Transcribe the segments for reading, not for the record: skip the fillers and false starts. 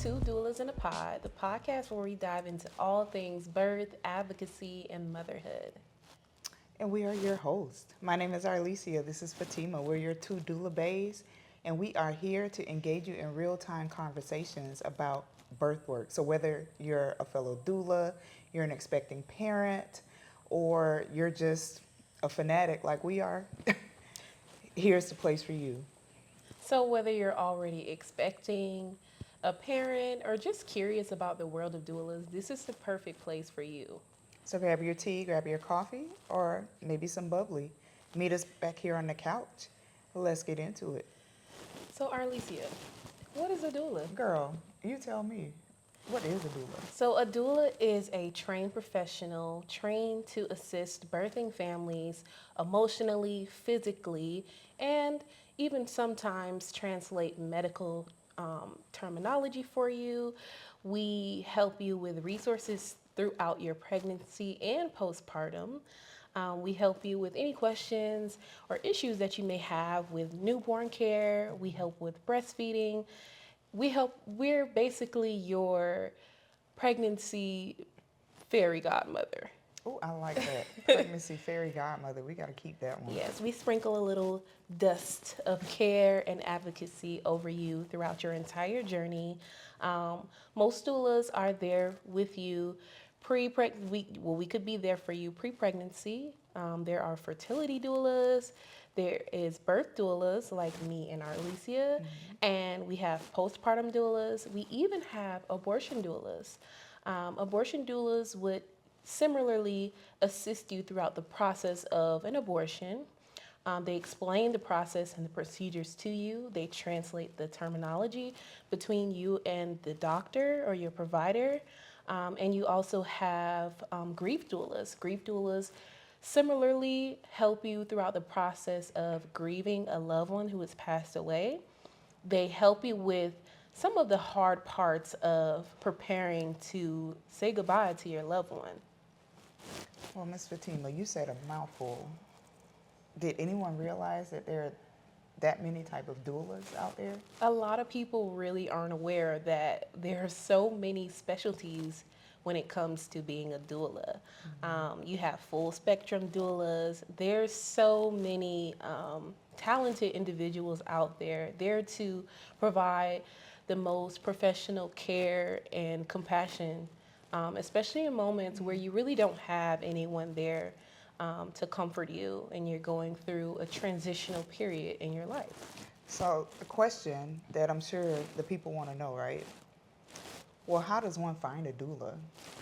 to Doulas in a Pod, the podcast where we dive into all things birth, advocacy, and motherhood. And we are your hosts. My name is Arlicia. This is Fatihma. We're your two doula bays, and we are here to engage you in real-time conversations about birthwork. So whether you're a fellow doula, you're an expecting parent, or you're just a fanatic like we are, here's the place for you. So, whether you're already expecting a parent or just curious about the world of doulas, this is the perfect place for you. So grab your tea, grab your coffee, or maybe some bubbly. Meet us back here on the couch. Let's get into it. So, Arlicia, what is a doula? Girl, you tell me, what is a doula? So, a doula is a trained professional trained to assist birthing families emotionally, physically, and even sometimes translate medical terminology for you. We help you with resources throughout your pregnancy and postpartum. We help you with any questions or issues that you may have with newborn care. We help with breastfeeding. We're basically your pregnancy fairy godmother. Oh, I like that. Pregnancy fairy godmother. We got to keep that one. Yes, we sprinkle a little dust of care and advocacy over you throughout your entire journey. Most doulas are there with you we could be there for you pre-pregnancy. There are fertility doulas. There is birth doulas like me and Arlicia, and we have postpartum doulas. We even have abortion doulas. Abortion doulas would similarly assist you throughout the process of an abortion. They explain the process and the procedures to you. They translate the terminology between you and the doctor or your provider. And you also have grief doulas. Grief doulas similarly help you throughout the process of grieving a loved one who has passed away. They help you with some of the hard parts of preparing to say goodbye to your loved one. Well, Ms. Fatima, you said a mouthful. Did anyone realize that there are that many type of doulas out there? A lot of people really aren't aware that there are so many specialties when it comes to being a doula. You have full spectrum doulas. There's so many talented individuals out there to provide the most professional care and compassion, especially in moments where you really don't have anyone there to comfort you and you're going through a transitional period in your life. So the question that I'm sure the people want to know, right? Well, how does one find a doula?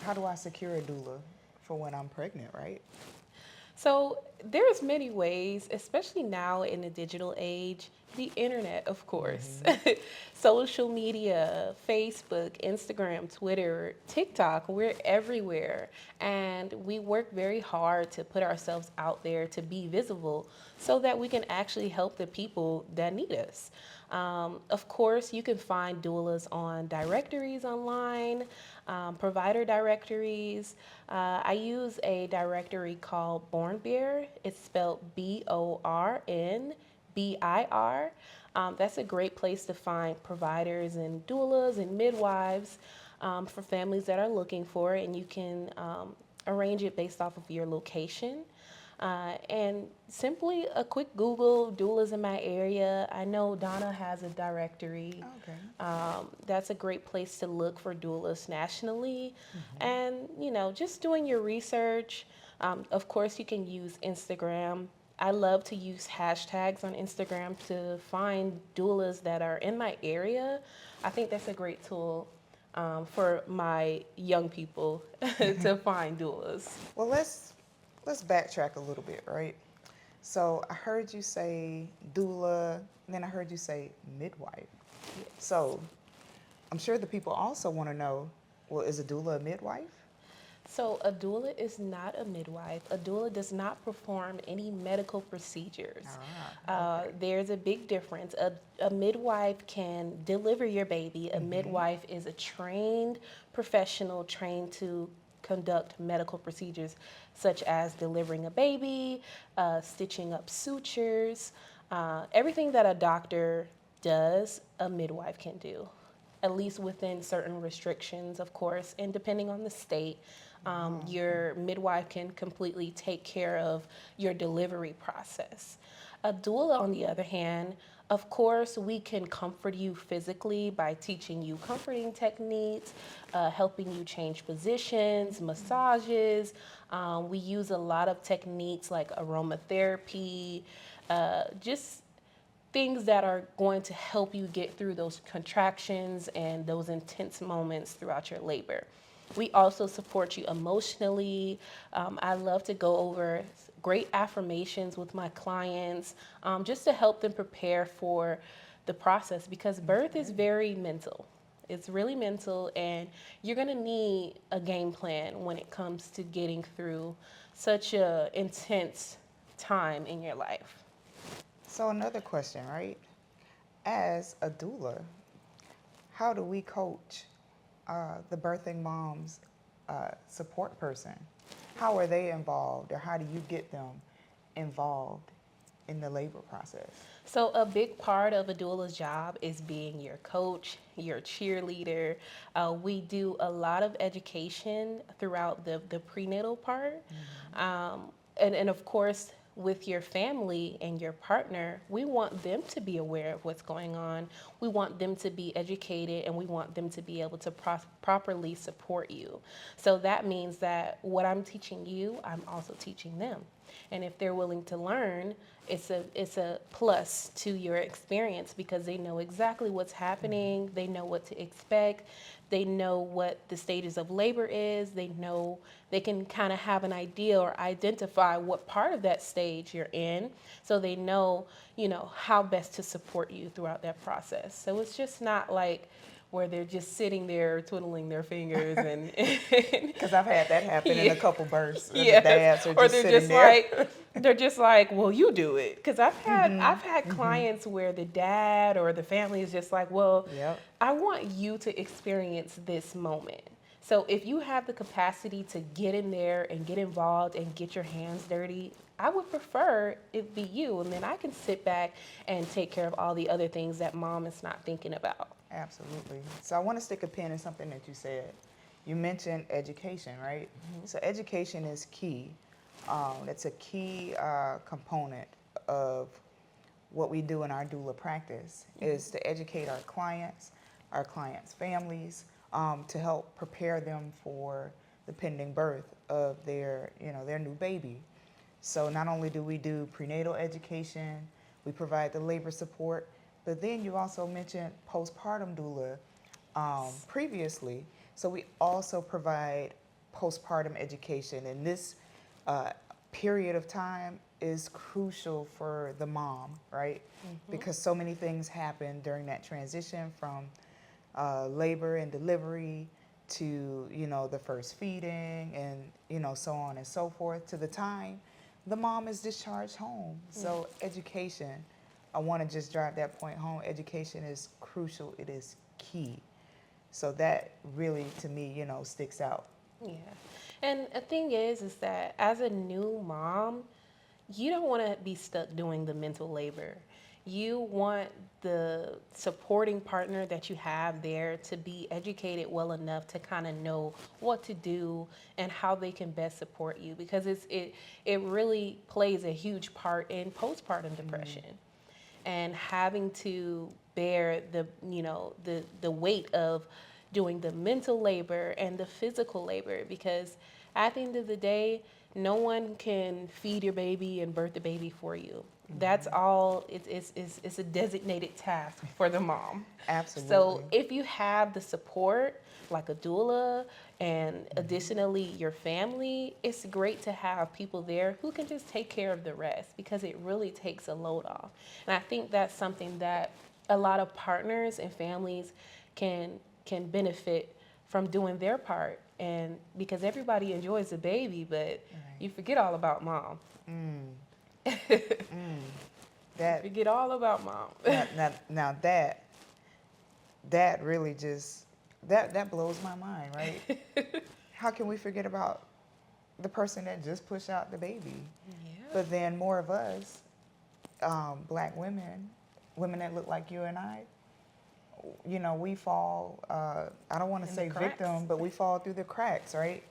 How do I secure a doula for when I'm pregnant, right? So there's many ways, especially now in the digital age, the internet, of course, social media, Facebook, Instagram, Twitter, TikTok, we're everywhere. And we work very hard to put ourselves out there to be visible so that we can actually help the people that need us. Of course, you can find doulas on directories online, provider directories. I use a directory called Born Bear. It's spelled BORNBIR. That's a great place to find providers and doulas and midwives for families that are looking for it, and you can arrange it based off of your location. And simply a quick Google, doulas in my area. I know Donna has a directory. Okay. That's a great place to look for doulas nationally. And, just doing your research. Of course, you can use Instagram. I love to use hashtags on Instagram to find doulas that are in my area. I think that's a great tool for my young people to find doulas. Well, let's backtrack a little bit, right? So I heard you say doula, and then I heard you say midwife. Yes. So I'm sure the people also want to know, well, is a doula a midwife? So a doula is not a midwife. A doula does not perform any medical procedures. Okay. There's a big difference. A midwife can deliver your baby. A midwife is a trained professional trained to conduct medical procedures such as delivering a baby, stitching up sutures, everything that a doctor does, a midwife can do. at least within certain restrictions, of course, and depending on the state. Your midwife can completely take care of your delivery process. A doula, on the other hand, of course, we can comfort you physically by teaching you comforting techniques, helping you change positions, massages. We use a lot of techniques like aromatherapy, just things that are going to help you get through those contractions and those intense moments throughout your labor. We also support you emotionally. I love to go over great affirmations with my clients, just to help them prepare for the process, because birth is very mental. It's really mental, and you're gonna need a game plan when it comes to getting through such a intense time in your life. So another question, right? As a doula, how do we coach the birthing mom's support person? How are they involved, or how do you get them involved in the labor process? So a big part of a doula's job is being your coach, your cheerleader. We do a lot of education throughout the prenatal part. And of course, with your family and your partner, we want them to be aware of what's going on. We want them to be educated, and we want them to be able to properly support you. So that means that what I'm teaching you, I'm also teaching them. And if they're willing to learn, it's a plus to your experience, because they know exactly what's happening. They know what to expect. They know what the stages of labor is. They know, they can kind of have an idea or identify what part of that stage you're in, so they know, how best to support you throughout that process. So it's just not like where they're just sitting there twiddling their fingers and Because I've had that happen in a couple births. And yes. the dads are Or just they're sitting just there. they're just like, well, you do it. Because I've had clients where the dad or the family is just like, well, Yep. I want you to experience this moment. So if you have the capacity to get in there and get involved and get your hands dirty, I would prefer it be you, and then I can sit back and take care of all the other things that mom is not thinking about. Absolutely. So I want to stick a pin in something that you said. You mentioned education, right? So education is key. It's a key component of what we do in our doula practice, is to educate our clients' families, to help prepare them for the pending birth of their new baby. So not only do we do prenatal education, we provide the labor support, but then you also mentioned postpartum doula previously. So we also provide postpartum education, and this period of time is crucial for the mom, right? Because so many things happen during that transition from labor and delivery to, the first feeding and, so on and so forth, to the time the mom is discharged home. So education, I want to just drive that point home. Education is crucial. It is key. So that really, to me, sticks out. Yeah. And the thing is that as a new mom, you don't want to be stuck doing the mental labor. You want the supporting partner that you have there to be educated well enough to kind of know what to do and how they can best support you, because it really plays a huge part in postpartum depression. And having to bear the weight of doing the mental labor and the physical labor, because at the end of the day, no one can feed your baby and birth the baby for you. That's all. It's a designated task for the mom. Absolutely. So if you have the support, like a doula, and additionally your family, it's great to have people there who can just take care of the rest, because it really takes a load off. And I think that's something that a lot of partners and families can benefit from doing their part. And because everybody enjoys the baby, but you forget all about mom. That Forget all about mom. now that really just that blows my mind, right? How can we forget about the person that just pushed out the baby? Yeah. But then more of us, Black women that look like you and I, we fall, I don't want to In say the cracks. victim, but we fall through the cracks, right?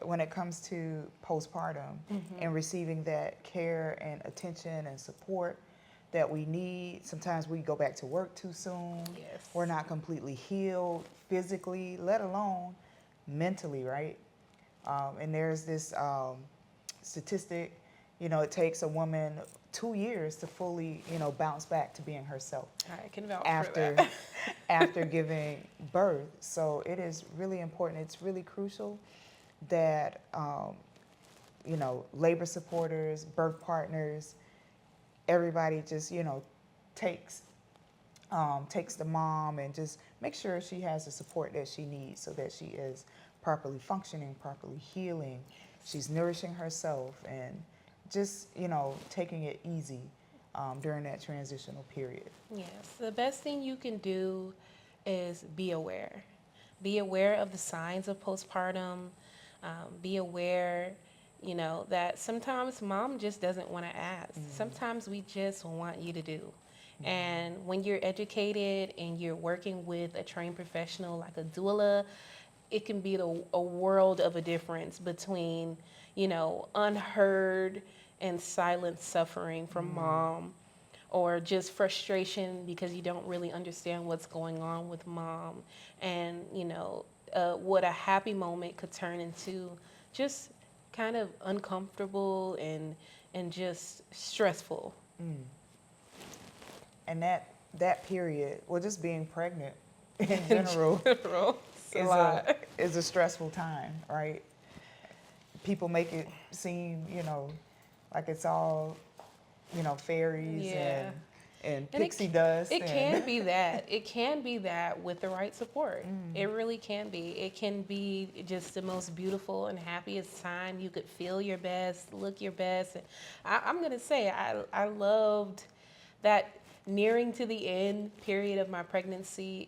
When it comes to postpartum and receiving that care and attention and support that we need. Sometimes we go back to work too soon. Yes. We're not completely healed physically, let alone mentally, right? And there's this statistic, it takes a woman 2 years to fully, bounce back to being herself I can vouch for after that. after giving birth. So it is really important. It's really crucial that labor supporters, birth partners, everybody just takes takes the mom and just make sure she has the support that she needs so that she is properly functioning, properly healing. She's nourishing herself and just taking it easy during that transitional period. Yes, the best thing you can do is be aware. Be aware of the signs of postpartum. Be aware, that sometimes mom just doesn't want to ask. Sometimes we just want you to do. And when you're educated and you're working with a trained professional like a doula, it can be a world of a difference between, unheard and silent suffering from mom, or just frustration because you don't really understand what's going on with mom, and what a happy moment could turn into just kind of uncomfortable and just stressful. And that period, well, just being pregnant in general It's a lot. is a stressful time, right? People make it seem, like it's all, fairies Yeah. and And pixie dust. It can be that. It can be that with the right support. It really can be. It can be just the most beautiful and happiest time. You could feel your best, look your best. And I'm going to say, I loved that nearing to the end period of my pregnancy.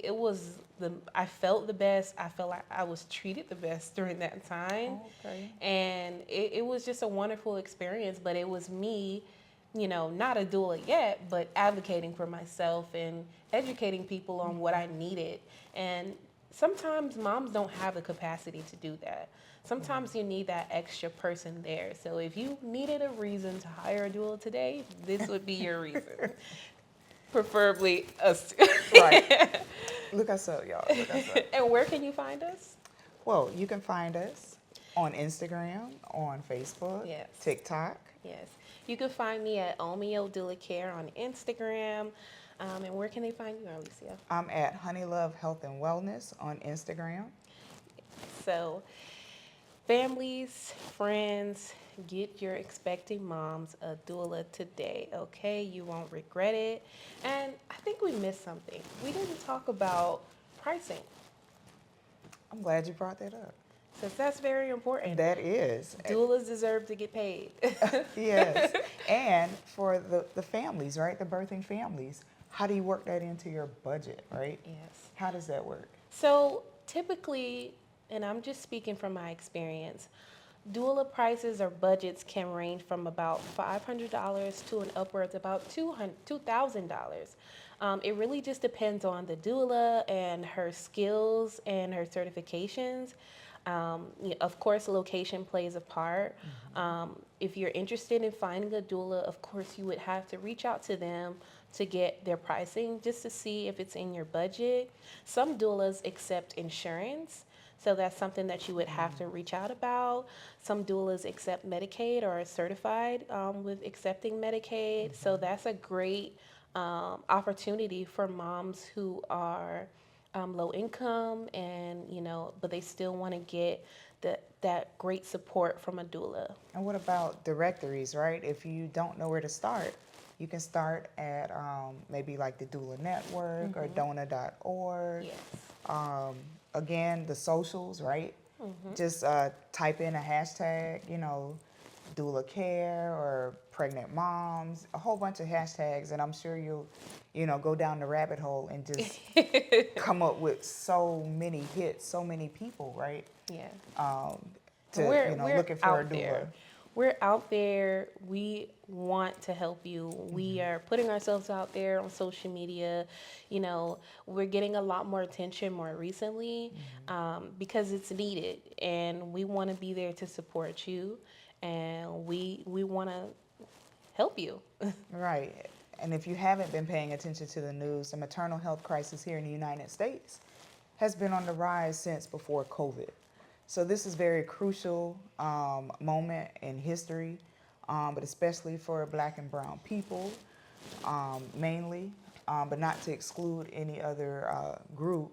I felt the best. I felt like I was treated the best during that time. Okay. And it was just a wonderful experience, but it was me, not a doula yet, but advocating for myself and educating people on what I needed. And sometimes moms don't have the capacity to do that. Sometimes you need that extra person there. So if you needed a reason to hire a doula today, this would be your reason. Preferably us. Right. Look us up, y'all. Look us up. And where can you find us? Well, you can find us on Instagram, on Facebook, Yes. TikTok. Yes. You can find me at Omeo Doula Care on Instagram. And where can they find you, Arlicia? I'm at Honey Love Health and Wellness on Instagram. So, families, friends, get your expecting moms a doula today, okay? You won't regret it. And I think we missed something. We didn't talk about pricing, I'm glad you brought that up. since that's very important. That is. Doulas deserve to get paid. Yes. And for the families, right? The birthing families, how do you work that into your budget, right? Yes. How does that work? So typically, and I'm just speaking from my experience, doula prices or budgets can range from about $500 to an upwards about $2,000. It really just depends on the doula and her skills and her certifications. Of course, location plays a part. If you're interested in finding a doula, of course, you would have to reach out to them to get their pricing just to see if it's in your budget. Some doulas accept insurance, so that's something that you would have to reach out about. Some doulas accept Medicaid or are certified with accepting Medicaid, so that's a great opportunity for moms who are low income and but they still want to get that great support from a doula. And what about directories, right? If you don't know where to start, you can start at maybe like the Doula Network or Dona.org. Yes. Again, the socials, right? Just type in a hashtag, doula care or pregnant moms, a whole bunch of hashtags, and I'm sure you'll, go down the rabbit hole and just come up with so many hits, so many people, right? Yeah. Looking for a doula. there. we're out there. We want to help you. We are putting ourselves out there on social media. You know, we're getting a lot more attention more recently because it's needed, and we want to be there to support you, and we want to help you. Right. And if you haven't been paying attention to the news, the maternal health crisis here in the United States has been on the rise since before COVID. So this is very crucial moment in history, but especially for Black and brown people, mainly, but not to exclude any other group,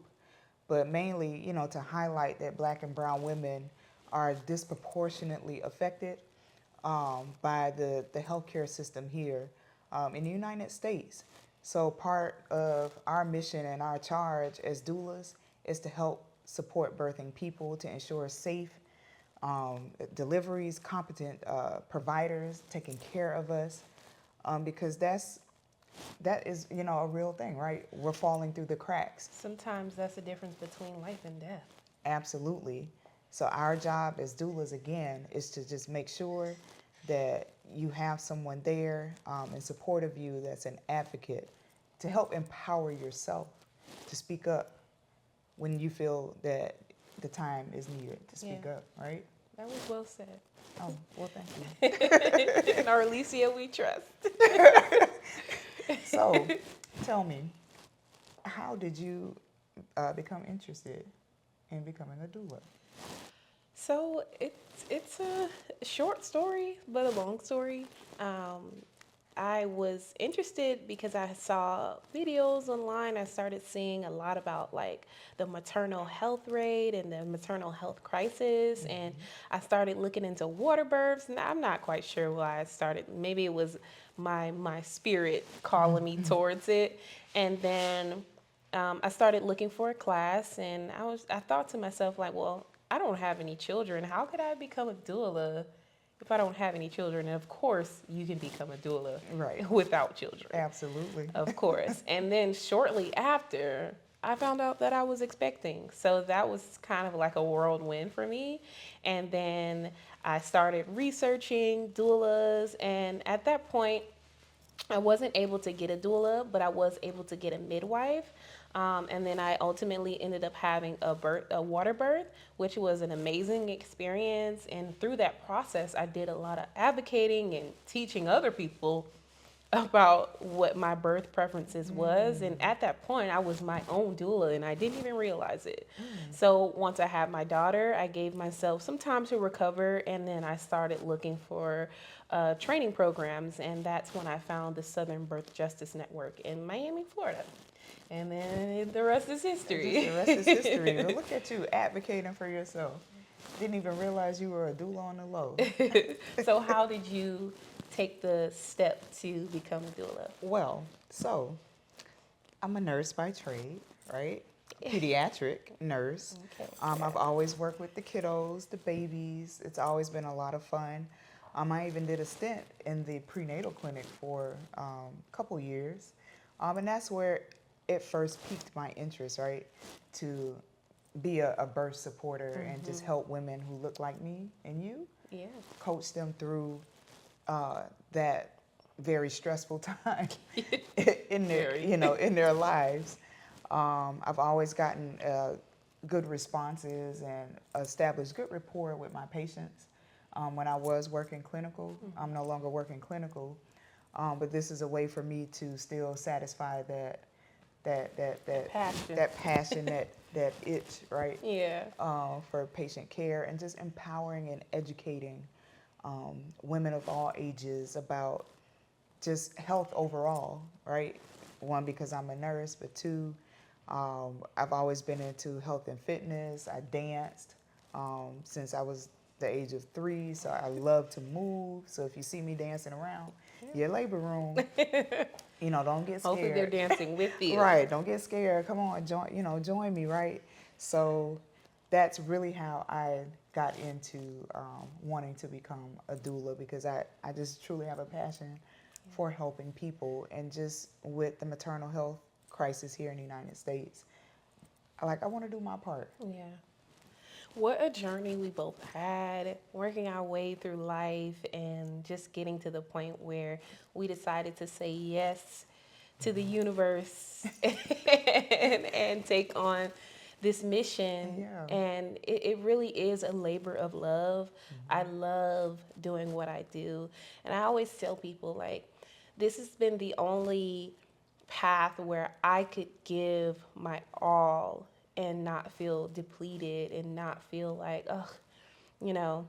but mainly, you know, to highlight that Black and brown women are disproportionately affected by the healthcare system here in the United States. So part of our mission and our charge as doulas is to help support birthing people to ensure safe deliveries, competent providers taking care of us, because that is, you know, a real thing, right? We're falling through the cracks. Sometimes that's the difference between life and death. Absolutely. So our job as doulas, again, is to just make sure that you have someone there in support of you that's an advocate to help empower yourself to speak up when you feel that the time is needed to speak up, right? That was well said. Oh, well, thank you. And Arlicia, we trust. So, tell me, how did you become interested in becoming a doula? So it's a short story, but a long story. I was interested because I saw videos online. I started seeing a lot about like the maternal health rate and the maternal health crisis. And I started looking into water births, and I'm not quite sure why I started. Maybe it was my spirit calling me towards it. And then I started looking for a class, and I thought to myself, like, well, I don't have any children. How could I become a doula if I don't have any children? And of course, you can become a doula without children. Absolutely. Of course. And then shortly after, I found out that I was expecting. So that was kind of like a whirlwind for me. And then I started researching doulas. And at that point, I wasn't able to get a doula, but I was able to get a midwife. And then I ultimately ended up having a water birth, which was an amazing experience. And through that process, I did a lot of advocating and teaching other people about what my birth preferences was. And at that point, I was my own doula, and I didn't even realize it. So once I had my daughter, I gave myself some time to recover, and then I started looking for training programs, and that's when I found the Southern Birth Justice Network in Miami, Florida. And then the rest is history. The rest is history. Well, look at you advocating for yourself. Didn't even realize you were a doula on the low. So how did you take the step to become a doula? Well, so I'm a nurse by trade, right? Pediatric nurse. Okay. I've always worked with the kiddos, the babies. It's always been a lot of fun. I even did a stint in the prenatal clinic for a couple years. And that's where it first piqued my interest, right? To be a birth supporter and just help women who look like me and you. Yeah. Coach them through that very stressful time in their, in their lives. I've always gotten good responses and established good rapport with my patients. When I was working clinical, I'm no longer working clinical, but this is a way for me to still satisfy that passion, that itch, right? Yeah. For patient care and just empowering and educating women of all ages about just health overall, right? One, because I'm a nurse, but two, I've always been into health and fitness. I danced since I was the age of 3, so I love to move. So if you see me dancing around your labor room, don't get scared. Hopefully they're dancing with you. Right, don't get scared. Come on, join me, right? So that's really how I got into wanting to become a doula, because I just truly have a passion for helping people, and just with the maternal health crisis here in the United States, I want to do my part. Yeah. What a journey we both had, working our way through life and just getting to the point where we decided to say yes to the universe and take on this mission. Yeah. And it really is a labor of love. I love doing what I do. And I always tell people, like, this has been the only path where I could give my all and not feel depleted and not feel like, ugh, you know,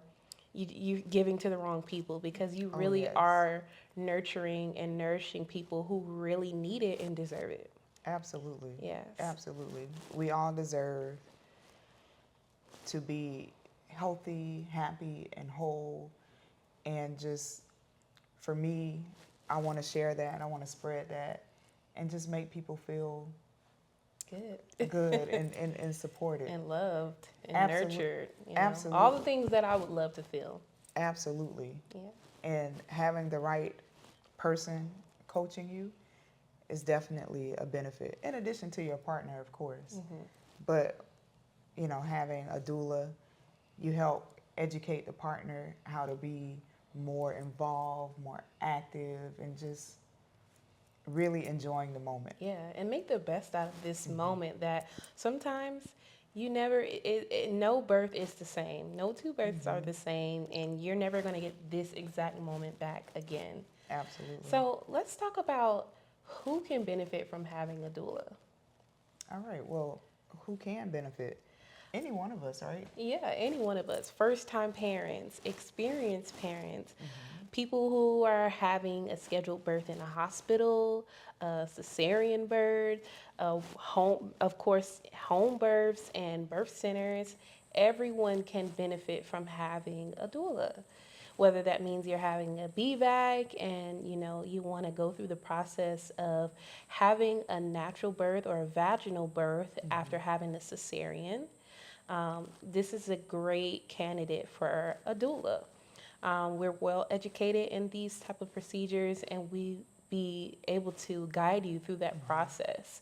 you're giving to the wrong people, because you Oh, really yes. are nurturing and nourishing people who really need it and deserve it. Absolutely. Yes. Absolutely. We all deserve to be healthy, happy, and whole. And just for me, I want to share that. I want to spread that and just make people feel Good. good and supported. And loved and Absolute- nurtured. You know, absolutely. all the things that I would love to feel. Absolutely. Yeah. And having the right person coaching you is definitely a benefit, in addition to your partner, of course. But, you know, having a doula, you help educate the partner how to be more involved, more active, and just really enjoying the moment. Yeah, and make the best out of this moment that sometimes you never, no birth is the same. No two births are the same, and you're never going to get this exact moment back again. Absolutely. So let's talk about who can benefit from having a doula. All right, well, who can benefit? Any one of us, right? Yeah, any one of us. First time parents, experienced parents, people who are having a scheduled birth in a hospital, a cesarean birth, home, of course, home births and birth centers. Everyone can benefit from having a doula. Whether that means you're having a BVAC and you want to go through the process of having a natural birth or a vaginal birth after having a cesarean. This is a great candidate for a doula. We're well educated in these type of procedures, and we be able to guide you through that process.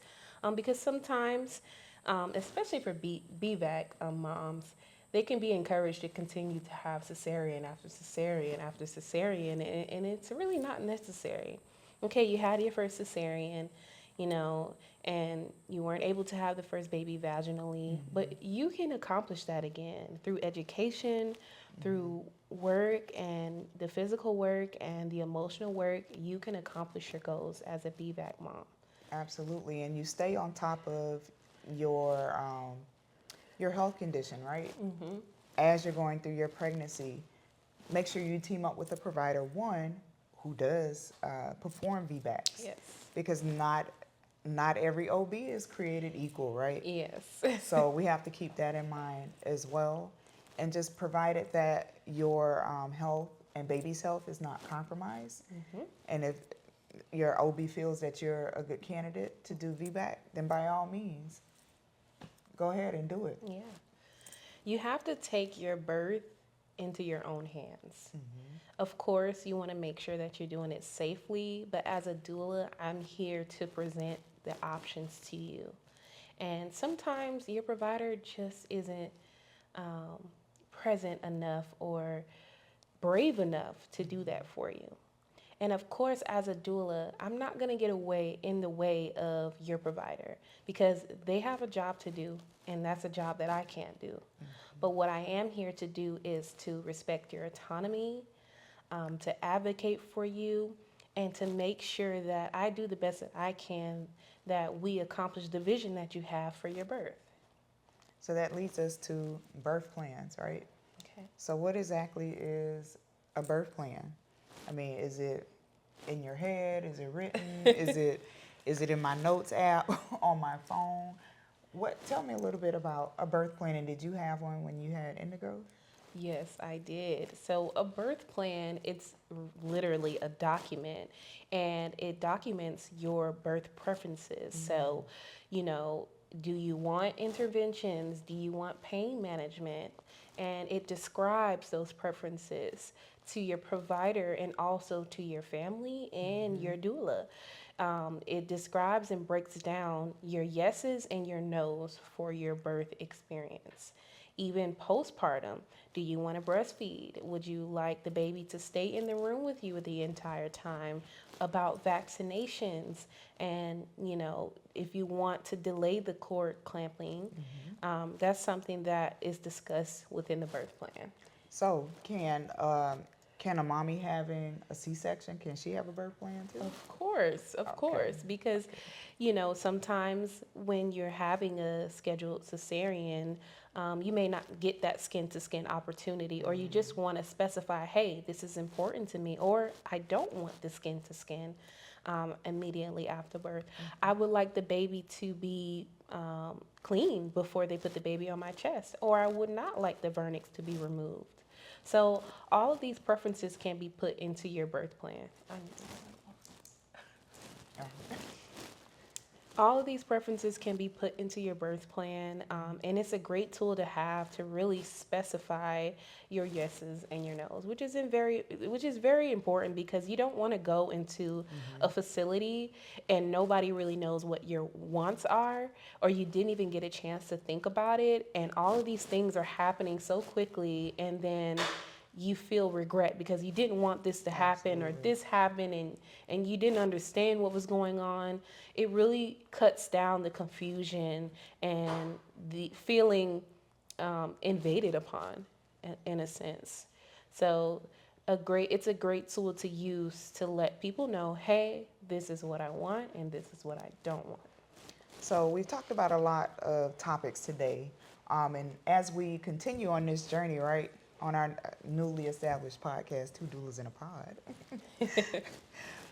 Because sometimes, especially for BVAC moms, they can be encouraged to continue to have cesarean after cesarean after cesarean, and it's really not necessary. Okay, you had your first cesarean, and you weren't able to have the first baby vaginally, but you can accomplish that again through education, through work, and the physical work and the emotional work. You can accomplish your goals as a BVAC mom. Absolutely, and you stay on top of your health condition, right? As you're going through your pregnancy, make sure you team up with a provider, one, who does perform VBACs. Yes. Because not every OB is created equal, right? Yes. So we have to keep that in mind as well. And just provided that your health and baby's health is not compromised. And if your OB feels that you're a good candidate to do VBAC, then by all means, go ahead and do it. Yeah. You have to take your birth into your own hands. Of course, you want to make sure that you're doing it safely, but as a doula, I'm here to present the options to you. And sometimes your provider just isn't present enough or brave enough to do that for you. And of course, as a doula, I'm not going to get away in the way of your provider, because they have a job to do, and that's a job that I can't do. But what I am here to do is to respect your autonomy, to advocate for you, and to make sure that I do the best that I can, that we accomplish the vision that you have for your birth. So that leads us to birth plans, right? Okay. So what exactly is a birth plan? I mean, is it in your head? Is it written? Is it in my notes app on my phone? Tell me a little bit about a birth plan, and did you have one when you had Indigo? Yes, I did. So a birth plan, it's literally a document, and it documents your birth preferences. So, do you want interventions? Do you want pain management? And it describes those preferences to your provider and also to your family and your doula. It describes and breaks down your yeses and your nos for your birth experience. even postpartum. Do you want to breastfeed? Would you like the baby to stay in the room with you the entire time? About vaccinations, and if you want to delay the cord clamping, that's something that is discussed within the birth plan. So can a mommy having a C-section, can she have a birth plan too? Of course, because sometimes when you're having a scheduled cesarean, you may not get that skin to skin opportunity, or you just want to specify, hey, this is important to me, or I don't want the skin to skin immediately after birth. I would like the baby to be clean before they put the baby on my chest, or I would not like the vernix to be removed. So all of these preferences can be put into your birth plan. All of these preferences can be put into your birth plan, and it's a great tool to have to really specify your yeses and your nos, which is very important, because you don't want to go into a facility and nobody really knows what your wants are, or you didn't even get a chance to think about it, and all of these things are happening so quickly, and then you feel regret because you didn't want this to happen. Absolutely. Or this happened, and you didn't understand what was going on. It really cuts down the confusion and the feeling invaded upon, in a sense. So it's a great tool to use to let people know, hey, this is what I want and this is what I don't want. So we've talked about a lot of topics today, and as we continue on this journey, right, on our newly established podcast, Two Doulas in a Pod,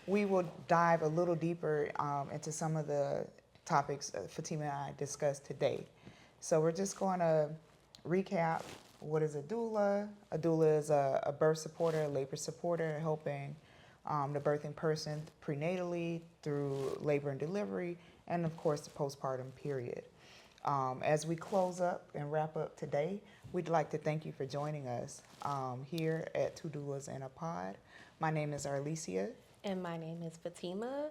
we will dive a little deeper into some of the topics Fatihma and I discussed today. So we're just going to recap, what is a doula? A doula is a birth supporter, a labor supporter, helping the birthing person prenatally through labor and delivery, and of course the postpartum period. As we close up and wrap up today, we'd like to thank you for joining us here at Two Doulas in a Pod. My name is Arlicia. And my name is Fatihma.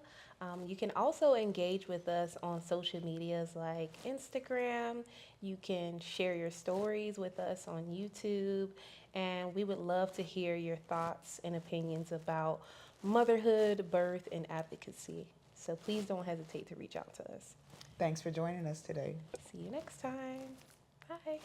You can also engage with us on social medias like Instagram. You can share your stories with us on YouTube. And we would love to hear your thoughts and opinions about motherhood, birth, and advocacy. So please don't hesitate to reach out to us. Thanks for joining us today. See you next time. Bye.